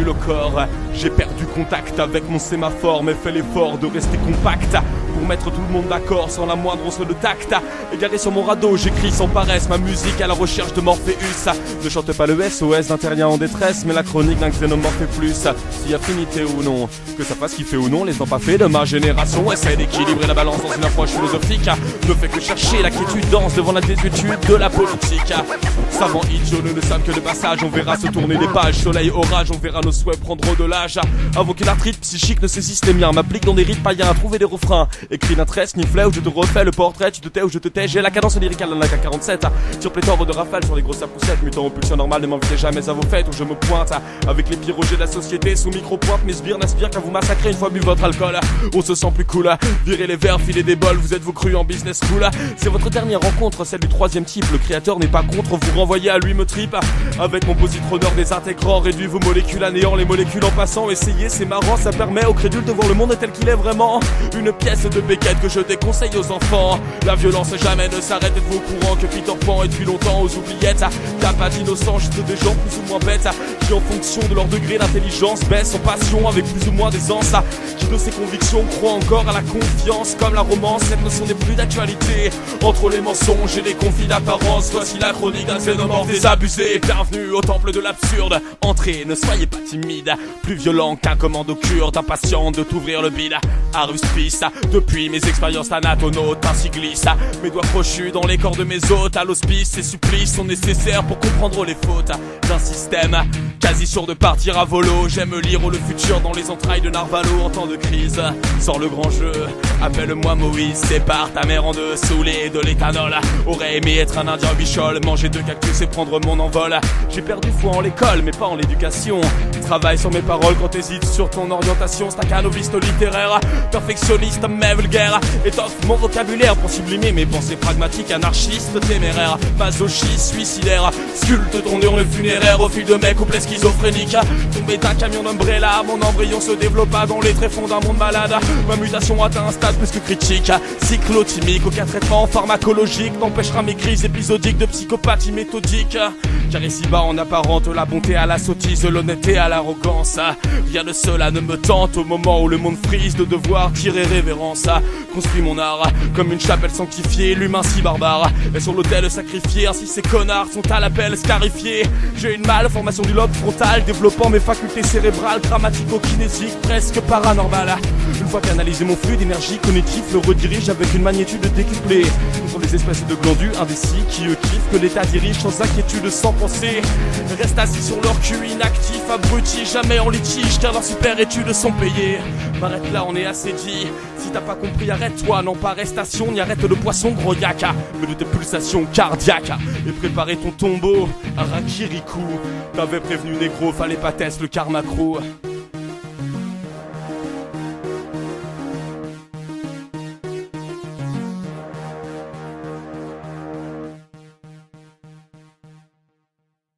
remue le corps. J'ai perdu contact avec mon sémaphore, mais fais l'effort de rester compact pour mettre tout le monde d'accord sans la moindre once de tact. Égaré sur mon radeau, j'écris sans paresse ma musique à la recherche de Morpheus. Ne chante pas le SOS d'un terrien en détresse, mais la chronique d'un xénomorphe fait plus. Si affinité ou non, que ça fasse kiffer ou non, les temps pas faits de ma génération essaie d'équilibrer la balance dans une approche philosophique. Ne fait que chercher la quiétude danse devant la désuétude de la politique. Savants idiots, nous ne sommes que de passage, on verra se tourner les pages. Soleil, orage, on verra nos souhaits prendre de l'âge. Avant que l'arthrite psychique ne saisisse les miens, m'applique dans des rites païens à trouver des refrains. Écrit d'un trait, snifflet où je te refais le portrait, tu te tais ou je te tais. J'ai la cadence lyricale d'un lac à 47. Sur pléthore de rafales sur les grosses poussettes, mutant aux pulsions normales, ne m'invitez jamais à vos fêtes où je me pointe. Avec les pires rejets de la société, sous micro-pointe, mes sbires n'aspirent qu'à vous massacrer une fois bu votre alcool. On se sent plus cool, virez les verres, filez des bols, vous êtes vous crus en business school. C'est votre dernière rencontre, celle du troisième type. Le créateur n'est pas contre, vous renvoyez à lui me tripe. Avec mon positroneur désintégrant, réduit vos molécules à néant, les molécules en passant. Essayez, c'est marrant, ça permet aux crédules de voir le monde tel qu'il est vraiment. Une pièce de béquette que je déconseille aux enfants. La violence jamais ne s'arrête, êtes-vous au courant que Peter Pan est depuis longtemps aux oubliettes. T'as pas d'innocent, juste des gens plus ou moins bêtes qui en fonction de leur degré d'intelligence baissent en passion avec plus ou moins d'aisance. Qui de ses convictions croit encore à la confiance. Comme la romance, cette notion n'est plus d'actualité. Entre les mensonges et les conflits d'apparence, voici la chronique d'un xénomorphe désabusé. Bienvenue au temple de l'absurde. Entrez, ne soyez pas timide. Plus violent qu'un commando kurde, impatient de t'ouvrir le bide. Aruspice, depuis mes expériences anatonautes, ainsi glisse. Mes doigts crochus dans les corps de mes hôtes. À l'hospice, ces supplices sont nécessaires pour comprendre les fautes d'un système quasi sûr de partir à volo. J'aime lire le futur dans les entrailles de Narvalo en temps de crise. Sors le grand jeu, appelle-moi Moïse. Sépare ta mère en deux, saoulé de l'éthanol. Aurais aimé être un indien bichol, manger 2 cactus et prendre mon envol. J'ai perdu foi en l'école, mais pas en l'éducation. Travaille sur mes paroles quand t'hésites sur ton orientation. Staccanoviste littéraire, perfectionniste mais vulgaire. Étoffe mon vocabulaire pour sublimer mes pensées pragmatiques. Anarchiste, téméraire, masochiste, suicidaire. Sculpte ton urne funéraire au fil de mes couplets schizophréniques. Tombé d'un camion d'umbrella, mon embryon se développa dans les tréfonds d'un monde malade. Ma mutation atteint un stade plus que critique. Cyclotimique, aucun traitement pharmacologique n'empêchera mes crises épisodiques de psychopathie méthodique. Car ici-bas on apparente la bonté à la sottise, l'honnêteté à l'arrogance. Rien de cela ne me tente au moment où le monde frise de devoir tirer révérence. Construis mon art comme une chapelle sanctifiée, l'humain si barbare est sur l'autel sacrifié. Ainsi ces connards sont à l'appel scarifiés. J'ai une malformation du lobe frontal, développant mes facultés cérébrales, grammatico-kinésiques, presque paranormales. Une fois qu'analysé mon flux d'énergie cognitive, le redirige avec une magnitude décuplée. Ce sont les espèces de glandus indécis qui eux kiffent que l'état dirige sans inquiétude, sans penser. Restent assis sur leur cul, inactifs, abrutis, jamais en litige, car leurs super études sont payées. M'arrête là, on est assez dit. Si t'as pas compris, arrête-toi, non pas arrestation, ni arrête le poisson gros yak. Mais de tes pulsations cardiaques et préparer ton tombeau à Rakiriku. T'avais prévenu négro, fallait pas tester le karma crew.